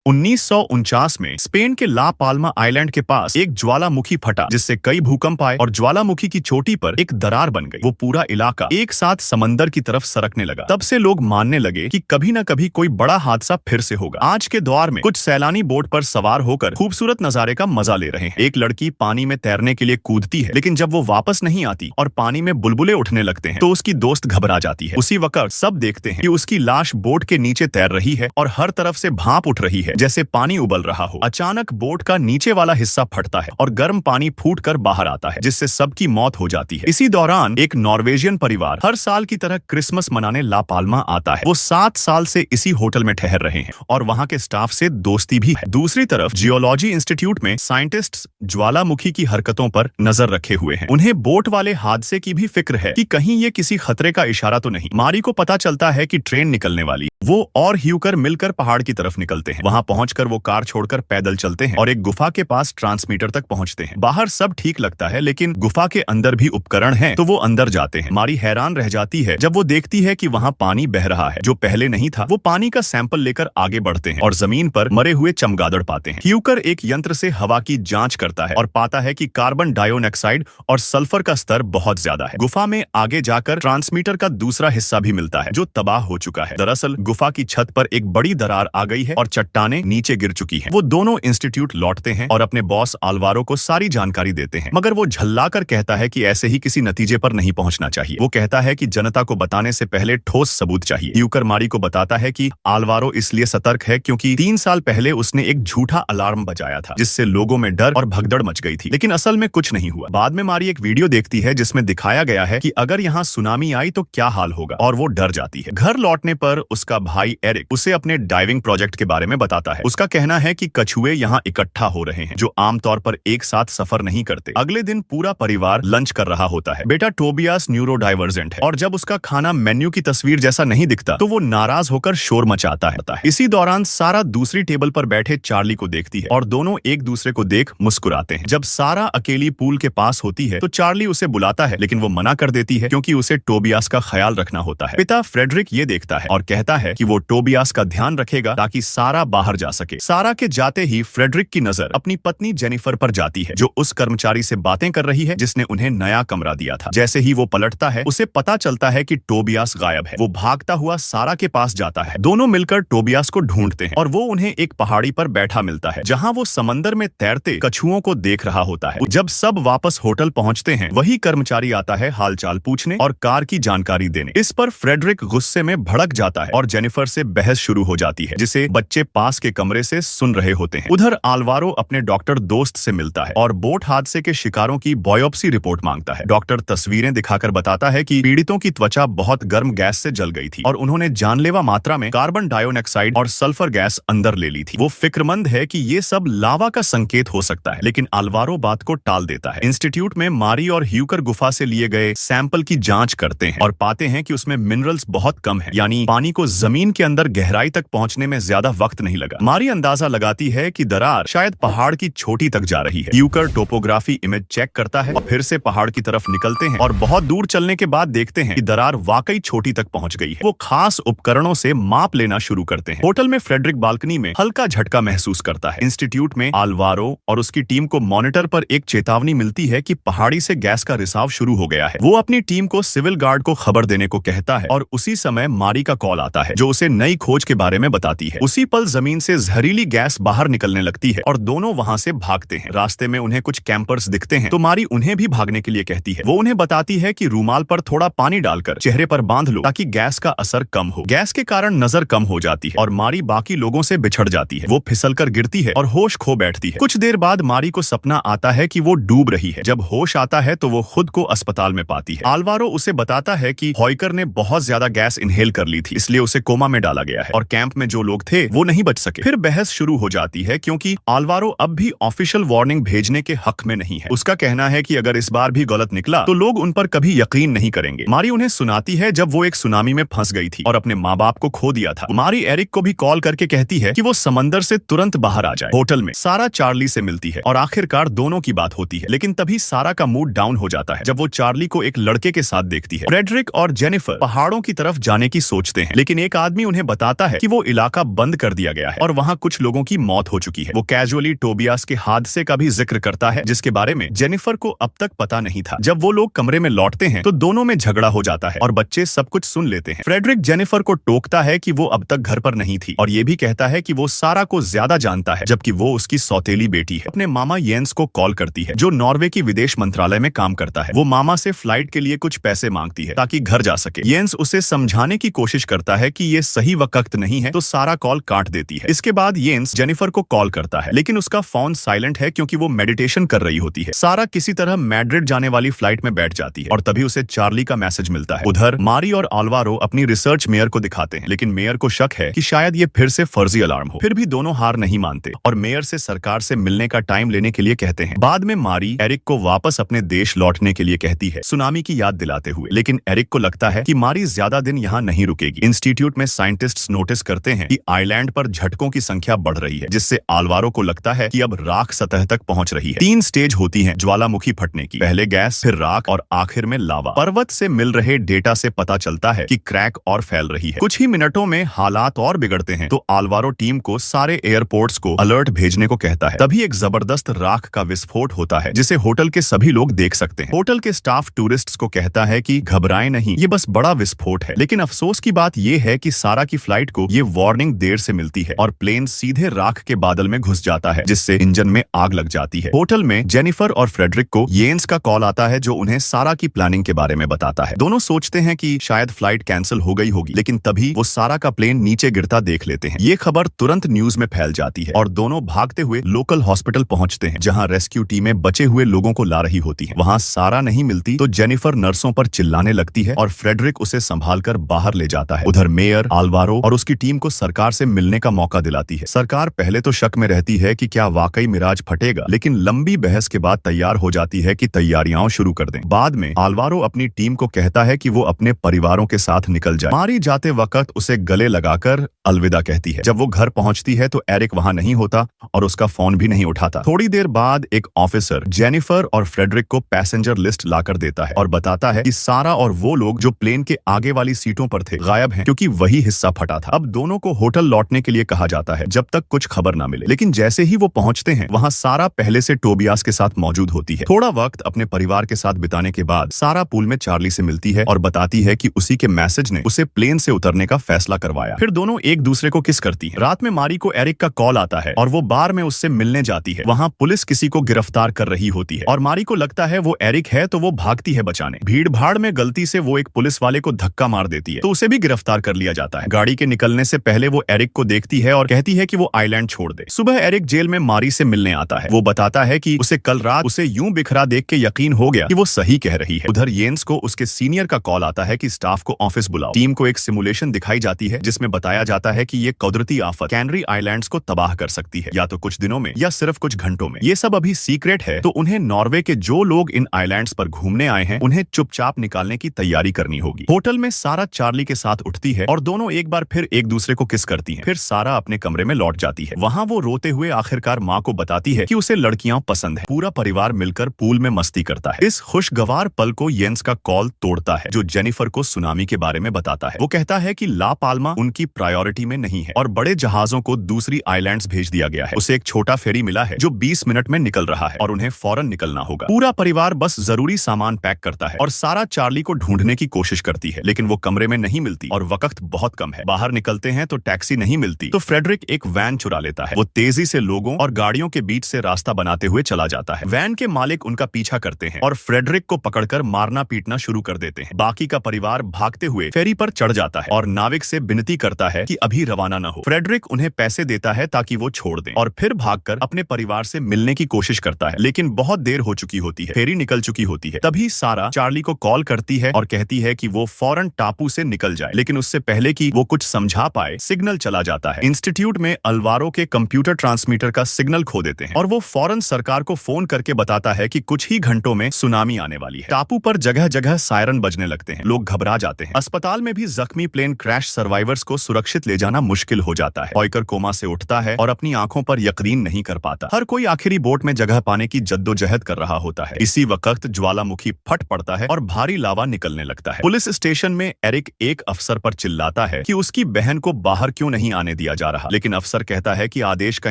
1949 में स्पेन के ला Palma island के पास एक ज्वालामुखी फटा, जिससे कई भूकंप आए और ज्वालामुखी की चोटी पर एक दरार बन गई। वो पूरा इलाका एक साथ समंदर की तरफ सरकने लगा। तब से लोग मानने लगे कि कभी न कभी कोई बड़ा हादसा फिर से होगा। आज के दौर में कुछ सैलानी बोट पर सवार होकर खूबसूरत नजारे का मजा ले रहे हैं। एक लड़की पानी में तैरने के लिए कूदती है, लेकिन जब वो वापस नहीं आती और पानी में बुलबुले उठने लगते हैं तो उसकी दोस्त घबरा जाती है। उसी वक्त सब देखते हैं कि उसकी लाश बोट के नीचे तैर रही है और हर तरफ से भाप उठ रही है, जैसे पानी उबल रहा हो। अचानक बोट का नीचे वाला हिस्सा फटता है और गर्म पानी फूट कर बाहर आता है, जिससे सबकी मौत हो जाती है। इसी दौरान एक नॉर्वेजियन परिवार हर साल की तरह क्रिसमस मनाने ला पाल्मा आता है। वो 7 साल से इसी होटल में ठहर रहे हैं और वहाँ के स्टाफ से दोस्ती भी है। दूसरी तरफ जियोलॉजी इंस्टीट्यूट में साइंटिस्ट्स ज्वालामुखी की हरकतों पर नजर रखे हुए हैं। उन्हें बोट वाले हादसे की भी फिक्र है कि कहीं ये किसी खतरे का इशारा तो नहीं। मारी को पता चलता है कि ट्रेन निकलने वाली। वो और ह्यूकर मिलकर पहाड़ की तरफ निकलते हैं। वहां पहुंचकर वो कार छोड़कर पैदल चलते हैं और एक गुफा के पास ट्रांसमीटर तक पहुंचते हैं। बाहर सब ठीक लगता है, लेकिन गुफा के अंदर भी उपकरण हैं, तो वो अंदर जाते हैं। मारी हैरान रह जाती है जब वो देखती है कि वहां पानी बह रहा है, जो पहले नहीं था। वो पानी का सैंपल लेकर आगे बढ़ते हैं और जमीन पर मरे हुए चमगादड़ पाते हैं। ह्यूकर एक यंत्र से हवा की जांच करता है और पाता है कि कार्बन डाइऑक्साइड और सल्फर का स्तर बहुत ज्यादा है। गुफा में आगे जाकर ट्रांसमीटर का दूसरा हिस्सा भी मिलता है, जो तबाह हो चुका है। दरअसल गुफा की छत पर एक बड़ी दरार आ गई है और चट्टानें नीचे गिर चुकी हैं। वो दोनों इंस्टीट्यूट लौटते हैं और अपने बॉस आल्वारो को सारी जानकारी देते हैं, मगर वो झल्लाकर कहता है कि ऐसे ही किसी नतीजे पर नहीं पहुंचना चाहिए। वो कहता है कि जनता को बताने से पहले ठोस सबूत चाहिए। ह्यूकर मारी को बताता है कि आल्वारो इसलिए सतर्क है क्योंकि 3 साल पहले उसने एक झूठा अलार्म बजाया था, जिससे लोगों में डर और भगदड़ मच गई थी, लेकिन असल में कुछ नहीं हुआ। बाद में मारी एक वीडियो देखती है जिसमें दिखाया गया है कि अगर यहाँ सुनामी आई तो क्या हाल होगा, और वो डर जाती है। घर लौटने पर उसका भाई एरिक उसे अपने डाइविंग प्रोजेक्ट के बारे में बताता है। उसका कहना है कि कछुए यहाँ इकट्ठा हो रहे हैं, जो आमतौर पर एक साथ सफर नहीं करते। अगले दिन पूरा परिवार लंच कर रहा होता है। बेटा टोबियास न्यूरो डाइवर्जेंट है और जब उसका खाना मेन्यू की तस्वीर जैसा नहीं दिखता तो वो नाराज होकर शोर मचाता है। इसी दौरान सारा दूसरी टेबल पर बैठे चार्ली को देखती है और दोनों एक दूसरे को देख मुस्कुराते हैं। जब सारा अकेली पूल के पास होती है तो चार्ली उसे बुलाता है, लेकिन वो मना कर देती है क्योंकि उसे टोबियास का ख्याल रखना होता है। पिता फ्रेडरिक ये देखता है और कहता है कि वो टोबियास का ध्यान रखेगा ताकि सारा बाहर जा सके। सारा के जाते ही फ्रेडरिक की नजर अपनी पत्नी जेनिफर पर जाती है, जो उस कर्मचारी से बातें कर रही है जिसने उन्हें नया कमरा दिया था। जैसे ही वो पलटता है उसे पता चलता है कि टोबियास गायब है। वो भागता हुआ सारा के पास जाता है। दोनों मिलकर टोबियास को ढूंढते हैं और वो उन्हें एक पहाड़ी पर बैठा मिलता है, जहां वो समंदर में तैरते कछुओं को देख रहा होता है। जब सब वापस होटल पहुंचते हैं, वही कर्मचारी आता है हालचाल पूछने और कार की जानकारी देने। इस पर फ्रेडरिक गुस्से में भड़क जाता है और जेनिफर से बहस शुरू हो जाती है, जिसे बच्चे पास के कमरे से सुन रहे होते हैं। उधर आल्वारो अपने डॉक्टर दोस्त से मिलता है और बोट हादसे के शिकारों की बायोप्सी रिपोर्ट मांगता है। डॉक्टर तस्वीरें दिखाकर बताता है कि पीड़ितों की त्वचा बहुत गर्म गैस से जल गई थी और उन्होंने जानलेवा मात्रा में कार्बन डाइऑक्साइड और सल्फर गैस अंदर ले ली थी। वो फिक्रमंद है कि ये सब लावा का संकेत हो सकता है, लेकिन आल्वारो बात को टाल देता है। इंस्टीट्यूट में मारी और ह्यूकर गुफा से लिए गए सैंपल की जांच करते हैं और पाते हैं कि उसमें मिनरल्स बहुत कम है, यानी पानी को जमीन के अंदर गहराई तक पहुंचने में ज्यादा वक्त नहीं लगा। मारी अंदाजा लगाती है कि दरार शायद पहाड़ की चोटी तक जा रही है। ह्यूकर टोपोग्राफी इमेज चेक करता है और फिर से पहाड़ की तरफ निकलते हैं और बहुत दूर चलने के बाद देखते हैं कि दरार वाकई चोटी तक पहुंच गई है। वो खास उपकरणों से माप लेना शुरू करते हैं। होटल में फ्रेडरिक बालकनी में हल्का झटका महसूस करता है। इंस्टीट्यूट में आल्वारो और उसकी टीम को मॉनिटर पर एक चेतावनी मिलती है कि पहाड़ी से गैस का रिसाव शुरू हो गया है। वो अपनी टीम को सिविल गार्ड को खबर देने को कहता है और उसी समय मारी का कॉल आता है, जो उसे नई खोज के बारे में बताती है। उसी पल जमीन से जहरीली गैस बाहर निकलने लगती है और दोनों वहां से भागते हैं। रास्ते में उन्हें कुछ कैंपर्स दिखते हैं तो मारी उन्हें भी भागने के लिए कहती है। वो उन्हें बताती है कि रूमाल पर थोड़ा पानी डालकर चेहरे पर बांध लो ताकि गैस का असर कम हो। गैस के कारण नजर कम हो जाती है और मारी बाकी लोगों से बिछड़ जाती है। वो फिसलकर गिरती है और होश खो बैठती है। कुछ देर बाद मारी को सपना आता है कि वो डूब रही है। जब होश आता है तो वो खुद को अस्पताल में पाती है। आल्वारो उसे बताता है कि हॉइकर ने बहुत ज्यादा गैस इनहेल कर ली थी, इसलिए उसे कोमा में डाला गया है और कैंप में जो लोग थे वो नहीं बच सके। फिर बहस शुरू हो जाती है क्योंकि आल्वारो अब भी ऑफिशियल वार्निंग भेजने के हक में नहीं है। उसका कहना है कि अगर इस बार भी गलत निकला तो लोग उन पर कभी यकीन नहीं करेंगे। मारी उन्हें सुनाती है जब वो एक सुनामी में फंस गई थी और अपने माँ बाप को खो दिया था। मारी एरिक को भी कॉल करके कहती है कि वो समंदर से तुरंत बाहर आ जाए। होटल में सारा चार्ली से मिलती है और आखिरकार दोनों की बात होती है, लेकिन तभी सारा का मूड डाउन हो जाता है जब वो चार्ली को एक लड़के के साथ देखती है। फ्रेडरिक और जेनिफर पहाड़ों की तरफ जाने की सोचते हैं, लेकिन एक आदमी उन्हें बताता है कि वो इलाका बंद कर दिया गया है है और वहाँ कुछ लोगों की मौत हो चुकी है। वो कैजुअली टोबियास के हादसे का भी जिक्र करता है जिसके बारे में जेनिफर को अब तक पता नहीं था। जब वो लोग कमरे में लौटते हैं तो दोनों में झगड़ा हो जाता है और बच्चे सब कुछ सुन लेते हैं। फ्रेडरिक जेनिफर को टोकता है कि वो अब तक घर पर नहीं थी और ये भी कहता है कि वो सारा को ज्यादा जानता है जबकि वो उसकी सौतेली बेटी है। अपने मामा येंस को कॉल करती है जो नॉर्वे की विदेश मंत्रालय में काम करता है। वो मामा से फ्लाइट के लिए कुछ पैसे मांगती है ताकि घर जा सके। येंस उसे समझाने की कोशिश करता है कि ये सही वक्त नहीं है तो सारा कॉल काट देती है। इसके बाद येंस जेनिफर को कॉल करता है लेकिन उसका फोन साइलेंट है क्योंकि वो मेडिटेशन कर रही होती है। सारा किसी तरह मैड्रिड जाने वाली फ्लाइट में बैठ जाती है और तभी उसे चार्ली का मैसेज मिलता है। उधर मारी और आल्वारो अपनी रिसर्च मेयर को दिखाते हैं लेकिन मेयर को शक है कि शायद ये फिर से फर्जी अलार्म हो। फिर भी दोनों हार नहीं मानते और मेयर से सरकार से मिलने का टाइम लेने के लिए कहते हैं। बाद में मारी एरिक को वापस अपने देश लौटने के लिए कहती है सुनामी की याद दिलाते हुए, लेकिन एरिक को लगता है कि मारी ज्यादा दिन यहाँ नहीं रुकेगी। इंस्टीट्यूट में साइंटिस्ट्स नोटिस करते हैं कि आइलैंड पर झटकों की संख्या बढ़ रही है जिससे आल्वारो को लगता है कि अब राख सतह तक पहुंच रही है। 3 स्टेज होती हैं ज्वालामुखी फटने की, पहले गैस, फिर राख और आखिर में लावा। पर्वत से मिल रहे डेटा से पता चलता है कि क्रैक और फैल रही है। कुछ ही मिनटों में हालात और बिगड़ते हैं तो आल्वारो टीम को सारे एयरपोर्ट्स को अलर्ट भेजने को कहता है। तभी एक जबरदस्त राख का विस्फोट होता है जिसे होटल के सभी लोग देख सकते हैं। होटल के स्टाफ टूरिस्ट्स को कहता है कि घबराएं नहीं, ये बस बड़ा विस्फोट है। लेकिन अफसोस की बात ये है कि सारा की फ्लाइट को ये वार्निंग देर से मिलती है और प्लेन सीधे राख के बादल में घुस जाता है जिससे इंजन में आग लग जाती है। होटल में जेनिफर और फ्रेडरिक को येंस का कॉल आता है जो उन्हें सारा की प्लानिंग के बारे में बताता है। दोनों सोचते हैं कि शायद फ्लाइट कैंसिल हो गई होगी लेकिन तभी वो सारा का प्लेन नीचे गिरता देख लेते हैं। ये खबर तुरंत न्यूज में फैल जाती है और दोनों भागते हुए लोकल हॉस्पिटल पहुंचते हैं जहां रेस्क्यू टीमें बचे हुए लोगों को ला रही होती हैं। वहां सारा नहीं मिलती तो जेनिफर नर्सों पर चिल्लाने लगती है और फ्रेडरिक उसे संभालकर बाहर ले जाता है। उधर मेयर आल्वारो और उसकी टीम को सरकार से मिलने का मौका दिलाती है। सरकार पहले तो शक में रहती है कि क्या वाकई मिराज फटेगा, लेकिन लंबी बहस के बाद तैयार हो जाती है कि तैयारियां शुरू कर दें। बाद में आल्वारो अपनी टीम को कहता है कि वो अपने परिवारों के साथ निकल जाए। मारी जाते वक्त उसे गले लगाकर अलविदा कहती है। जब वो घर पहुंचती है तो एरिक वहां नहीं होता और उसका फोन भी नहीं उठाता। थोड़ी देर बाद एक ऑफिसर जेनिफर और फ्रेडरिक को पैसेंजर लिस्ट लाकर देता है और बताता है कि सारा और वो लोग जो प्लेन के आगे वाली सीटों पर थे गायब हैं क्योंकि वही हिस्सा फटा था। अब दोनों को होटल लौटने के लिए कहा जाता है जब तक कुछ खबर ना मिले। लेकिन जैसे ही वो पहुंचते हैं वहां सारा पहले से टोबियास के साथ मौजूद होती है। थोड़ा वक्त अपने परिवार के साथ बिताने के बाद सारा पूल में चार्ली से मिलती है और बताती है कि उसी के मैसेज ने उसे प्लेन से उतरने का फैसला करवाया। फिर दोनों एक दूसरे को किस करती हैं। रात में मारी को एरिक का कॉल आता है और वो बार में उससे मिलने जाती है। वहां पुलिस किसी को गिरफ्तार कर रही होती है और मारी को लगता है वो एरिक है तो वो भागती है बचाने। भीड़ भाड़ में गलती से वो एक पुलिस वाले को धक्का मार देती है तो उसे भी गिरफ्तार कर लिया जाता है। गाड़ी के निकलने से पहले वो एरिक को देखती है और कहती है कि वो आइलैंड छोड़ दे। सुबह एरिक जेल में मारी से मिलने आता है। वो बताता है कि उसे कल रात उसे यूं बिखरा देख के यकीन हो गया कि वो सही कह रही है। उधर येंस को उसके सीनियर का कॉल आता है कि स्टाफ को ऑफिस बुलाओ। टीम को एक सिमुलेशन दिखाई जाती है जिसमें बताया जाता है कि ये कुदरती आफत कैनरी आइलैंड्स को तबाह कर सकती है, या तो कुछ दिनों में या सिर्फ कुछ घंटों में। ये सब अभी सीक्रेट है तो उन्हें नॉर्वे के जो लोग इन आइलैंड्स पर घूमने आए हैं उन्हें चुपचाप निकालने की तैयारी करनी होगी। होटल में सारा चार्ली के साथ उठती है और दोनों एक बार फिर एक दूसरे को किस करती हैं। फिर सारा अपने कमरे में लौट जाती है। वहां वो रोते हुए आखिरकार माँ को बताती है कि उसे लड़कियां पसंद है। पूरा परिवार मिलकर पूल में मस्ती करता है। इस खुशगवार पल को येंस का कॉल तोड़ता है जो जेनिफर को सुनामी के बारे में बताता है। वो कहता है कि ला पाल्मा उनकी प्रायोरिटी में नहीं है और बड़े जहाजों को दूसरी आइलैंड्स भेज दिया गया है। उसे एक छोटा फेरी मिला है जो 20 मिनट में निकल रहा है और उन्हें फौरन निकलना होगा। पूरा परिवार बस जरूरी सामान पैक करता है और सारा चार्ली को ढूंढने की कोशिश करती है लेकिन वो कमरे में नहीं मिलती और वक्त बहुत कम है। बाहर निकलते हैं तो टैक्सी नहीं मिलती तो फ्रेडरिक एक वैन चुरा लेता है। वो तेजी से लोगों और गाड़ियों के बीच से रास्ता बनाते हुए चला जाता है। वैन के मालिक उनका पीछा करते हैं और फ्रेडरिक को पकड़कर मारना पीटना शुरू कर देते हैं। बाकी का परिवार भागते हुए फेरी पर चढ़ जाता है और नाविक से विनती करता है कि अभी रवाना न हो। फ्रेडरिक उन्हें पैसे देता है ताकि वो छोड़ दें और फिर भागकर अपने परिवार से मिलने की कोशिश करता है लेकिन बहुत देर हो चुकी होती है। फेरी निकल चुकी होती है। तभी सारा चार्ली को कॉल करती है और कहती है कि वो फौरन टापू से निकल जाए, लेकिन उससे पहले कि वो कुछ समझा पाए सिग्नल चला जाता है। इंस्टीट्यूट में अल्वारो के कंप्यूटर ट्रांसमीटर का सिग्नल खो देते हैं और वो फौरन सरकार को फोन करके बताता है कि कुछ ही घंटों में सुनामी आने वाली है। टापू पर जगह जगह सायरन बजने लगते हैं। लोग घबरा जाते हैं। अस्पताल में भी जख्मी प्लेन क्रैश सर्वाइवर्स को सुरक्षित ले जाना मुश्किल हो जाता है। पॉइकर कोमा से उठता है और अपनी आंखों पर यकीन नहीं कर पाता। हर कोई आखिरी बोट में जगह पाने की जद्दोजहद कर रहा होता है। इसी वक्त ज्वालामुखी फट पड़ता है और भारी लावा निकलने लगता है। पुलिस स्टेशन में एरिक एक अफसर पर चिल्लाता है कि उसकी बहन को बाहर क्यों नहीं आने दिया जा रहा, लेकिन अफसर कहता है कि आदेश का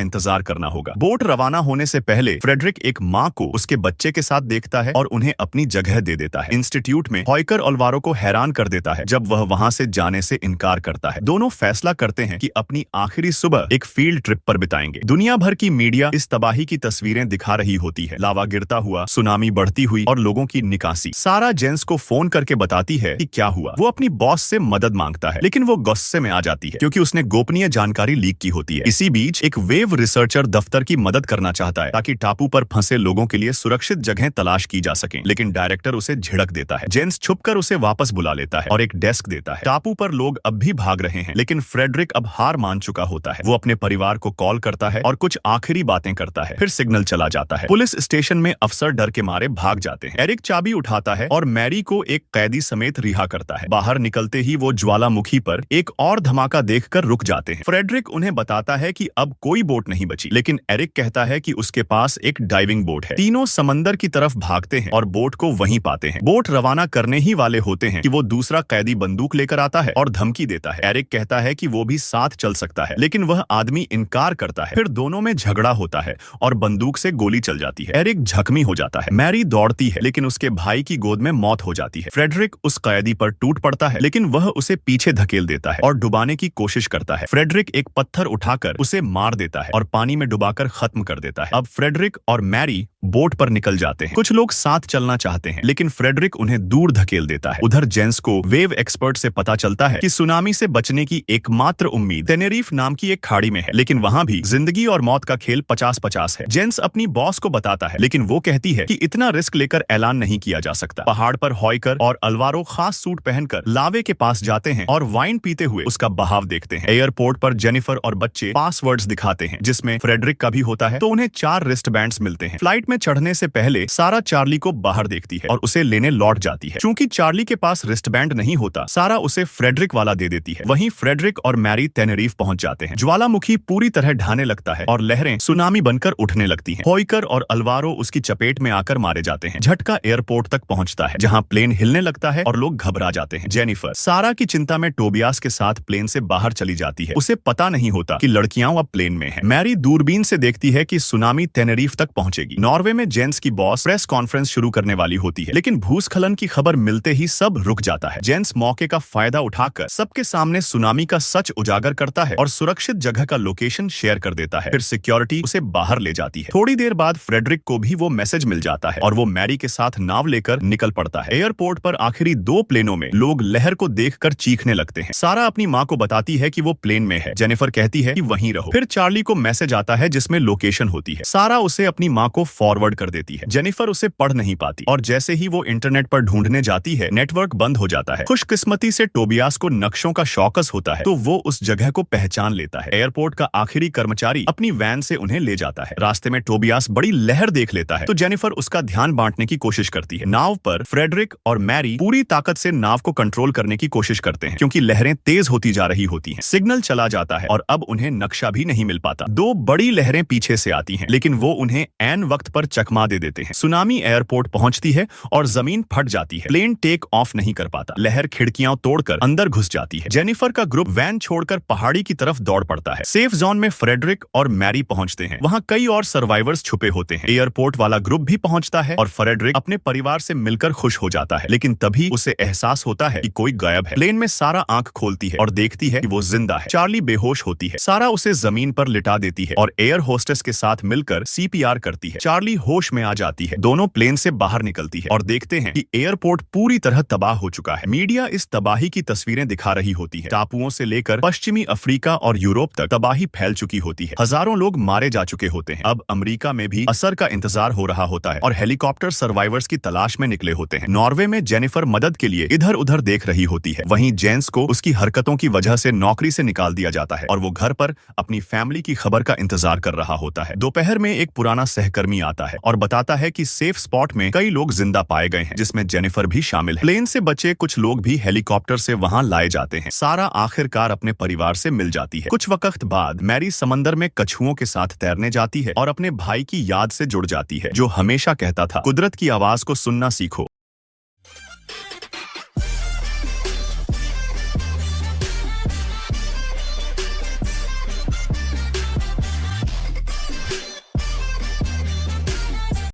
इंतजार करना होगा। बोट रवाना होने से पहले फ्रेडरिक एक माँ को उसके बच्चे के साथ देखता है और उन्हें अपनी जगह दे देता है। इंस्टीट्यूट में हॉयकर अल्वारो को हैरान कर देता है जब वह वहां से जाने से इनकार करता है। दोनों फैसला करते हैं कि अपनी आखिरी सुबह एक फील्ड ट्रिप पर बिताएंगे। दुनिया भर की मीडिया इस तबाही की तस्वीरें दिखा रही होती है, लावा गिरता हुआ, सुनामी बढ़ती हुई और लोगों की निकासी। सारा जेंस को फोन करके बताती है कि क्या हुआ। वो अपनी बॉस से मदद मांगता है, लेकिन वो गुस्से में आ जाती है क्योंकि उसने गोपनीय जानकारी लीक की होती है। इसी बीच एक वेव रिसर्चर दफ्तर की मदद करना चाहता है ताकि टापू पर फंसे लोगों के लिए सुरक्षित जगह तलाश की जा सके, लेकिन डायरेक्टर उसे झिड़क देता है। जेंस छुपकर उसे वापस बुला लेता है और एक डेस्क देता है। टापू पर लोग अब भी भाग रहे हैं, लेकिन फ्रेडरिक अब हार मान चुका होता है। वो अपने परिवार को कॉल करता है और कुछ आखिरी बातें करता है। फिर सिग्नल चला जाता है। पुलिस स्टेशन में अफसर डर के मारे भाग जाते हैं। एरिक चाबी उठाता है और मैरी को एक कैदी समेत रिहा करता है। बाहर निकलते ही वो ज्वालामुखी पर एक और धमाका देखकर रुक जाते हैं। फ्रेडरिक उन्हें बताता है कि अब कोई बोट नहीं बची, लेकिन एरिक कहता है कि उसके पास एक डाइविंग बोट है। तीनों समंदर की तरफ भागते हैं और बोट को वहीं पाते हैं। बोट रवाना करने ही वाले होते हैं कि वो दूसरा कैदी बंदूक लेकर आता है और धमकी देता है। एरिक कहता है कि वो भी साथ चल सकता है, लेकिन वह आदमी इनकार करता है। फिर दोनों में झगड़ा होता है और बंदूक से गोली चल जाती है। एरिक जख्मी हो जाता है। मैरी दौड़ती है, लेकिन उसके भाई की गोद में मौत हो जाती है। फ्रेडरिक उस कैदी पर टूट पड़ता है, लेकिन वह उसे पीछे धकेल देता है और डुबाने की कोशिश करता है। फ्रेडरिक एक पत्थर उठाकर उसे मार देता है और पानी में डुबाकर खत्म कर देता है। अब फ्रेडरिक और मैरी बोट पर निकल जाते हैं। कुछ लोग साथ चलना चाहते हैं, लेकिन फ्रेडरिक उन्हें दूर धकेल देता है। उधर जेंस को वेव एक्सपर्ट से पता चलता है कि सुनामी से बचने की एकमात्र उम्मीद टेनेरिफ नाम की एक खाड़ी में है, लेकिन वहां भी जिंदगी और मौत का खेल 50-50 है। जेंस अपनी बॉस को बताता है, लेकिन वो कहती है कि इतना रिस्क लेकर ऐलान नहीं किया जा सकता। पहाड़ पर हॉयकर और अल्वारो खास सूट पहनकर लावे के पास जाते हैं और वाइन पीते हुए उसका बहाव देखते हैं। एयरपोर्ट पर जेनिफर और बच्चे पासवर्ड्स दिखाते हैं, जिसमें फ्रेडरिक का भी होता है, तो उन्हें 4 रिस्ट बैंड्स मिलते हैं। फ्लाइट में चढ़ने से पहले सारा चार्ली को बाहर देखती है और उसे लेने लौट जाती है। चूंकि चार्ली के पास रिस्ट बैंड नहीं होता, सारा उसे फ्रेडरिक वाला दे देती है। वहीं फ्रेडरिक और मैरी टेनेरिफ पहुंच जाते हैं। ज्वालामुखी पूरी तरह ढाने लगता है और लहरें सुनामी बनकर उठने लगती हैं। हॉयकर और अल्वारो उसकी चपेट में आकर मारे जाते हैं। झटका एयरपोर्ट तक पहुंचता है, जहां प्लेन हिलने लगता है और लोग घबरा जाते हैं। जेनिफर सारा की चिंता में टोबियास के साथ प्लेन से बाहर चली जाती है। उसे पता नहीं होता कि लड़कियां अब प्लेन में हैं। मैरी दूरबीन से देखती है कि सुनामी टेनेरिफ तक पहुंचेगी। नॉर्वे में जेंस की बॉस प्रेस कॉन्फ्रेंस शुरू करने वाली होती है, लेकिन भूस्खलन की खबर मिलते ही सब रुक जाता है। जेंस मौके का फायदा उठाकर सबके सामने सुनामी का सच उजागर करता है और सुरक्षित जगह का लोकेशन शेयर कर देता है। फिर सिक्योरिटी उसे बाहर ले जाती है। थोड़ी देर बाद फ्रेडरिक को भी वो मैसेज मिल जाता है और वो मैरी के साथ नाव लेकर निकल पड़ता है। एयरपोर्ट पर आखिरी 2 प्लेनों में लोग लहर को देखकर चीखने लगते हैं। सारा अपनी माँ को बताती है कि वो प्लेन में है। जेनिफर कहती है कि वहीं रहो। फिर चार्ली को मैसेज आता है जिसमें लोकेशन होती है। सारा उसे अपनी माँ को फॉरवर्ड कर देती है। जेनिफर उसे पढ़ नहीं पाती और जैसे ही वो इंटरनेट पर ढूंढने जाती है, नेटवर्क बंद हो जाता है। खुशकिस्मती से टोबियास को नक्शों का शौकस होता है, तो वो उस जगह को पहचान लेता है। एयरपोर्ट का आखिरी कर्मचारी अपनी वैन से उन्हें ले जाता है। रास्ते में टोबियास बड़ी लहर देख लेता है, तो जेनिफर उसका ध्यान बांटने की कोशिश करती है। नाव पर फ्रेडरिक और मैरी पूरी ताकत से नाव को कंट्रोल करने की कोशिश करते हैं, क्योंकि लहरें तेज होती जा रही होती हैं। सिग्नल चला जाता है और अब उन्हें नक्शा भी नहीं मिल पाता। 2 बड़ी लहरें पीछे से आती हैं, लेकिन वो उन्हें ऐन वक्त पर चकमा दे देते हैं। सुनामी एयरपोर्ट पहुंचती है और जमीन फट जाती है। प्लेन टेक ऑफ नहीं कर पाता। लहर खिड़कियां तोड़कर अंदर घुस जाती है। जेनिफर का ग्रुप वैन छोड़कर पहाड़ी की तरफ दौड़ पड़ता है। सेफ जोन में फ्रेडरिक और मैरी पहुंचते हैं। वहां कई और सर्वाइवर्स छुपे होते हैं। एयरपोर्ट वाला ग्रुप भी पहुंचता है और फ्रेडरिक अपने परिवार से मिलकर खुश हो जाता है, लेकिन तभी उसे एहसास होता है कि कोई गायब है। प्लेन में सारा आंख खोलती है और देखती है कि वो जिंदा है। चार्ली बेहोश होती है। सारा उसे जमीन पर लिटा देती है और एयर होस्टेस के साथ मिलकर CPR करती है। चार्ली होश में आ जाती है। दोनों प्लेन से बाहर निकलती है और देखते हैं कि एयरपोर्ट पूरी तरह तबाह हो चुका है। मीडिया इस तबाही की तस्वीरें दिखा रही होती है। टापुओं से लेकर पश्चिमी अफ्रीका और यूरोप तक तबाही फैल चुकी होती है। हजारों लोग मारे जा चुके होते हैं। अब अमेरिका में भी असर का इंतजार हो रहा होता है और हेलीकॉप्टर सर्वाइवर्स की तलाश में निकले होते हैं। नॉर्वे में जेनिफर मदद के लिए इधर उधर देख रही होती है। वहीं जेंस को उसकी हरकतों की वजह से नौकरी से निकाल दिया जाता है और वो घर पर अपनी फैमिली की खबर का इंतजार कर रहा होता है। दोपहर में एक पुराना सहकर्मी आता है और बताता है कि सेफ स्पॉट में कई लोग जिंदा पाए गए हैं, जिसमें जेनिफर भी शामिल है। प्लेन से बचे कुछ लोग भी हेलीकॉप्टर से वहां लाए जाते हैं। सारा आखिरकार अपने परिवार से मिल जाती है। कुछ वक्त बाद मैरी समंदर में कछुओं के साथ तैरने जाती है और अपने भाई की याद से जुड़ जाती है, जो हमेशा कहता था, कुदरत की आवाज को सुनना सीखो।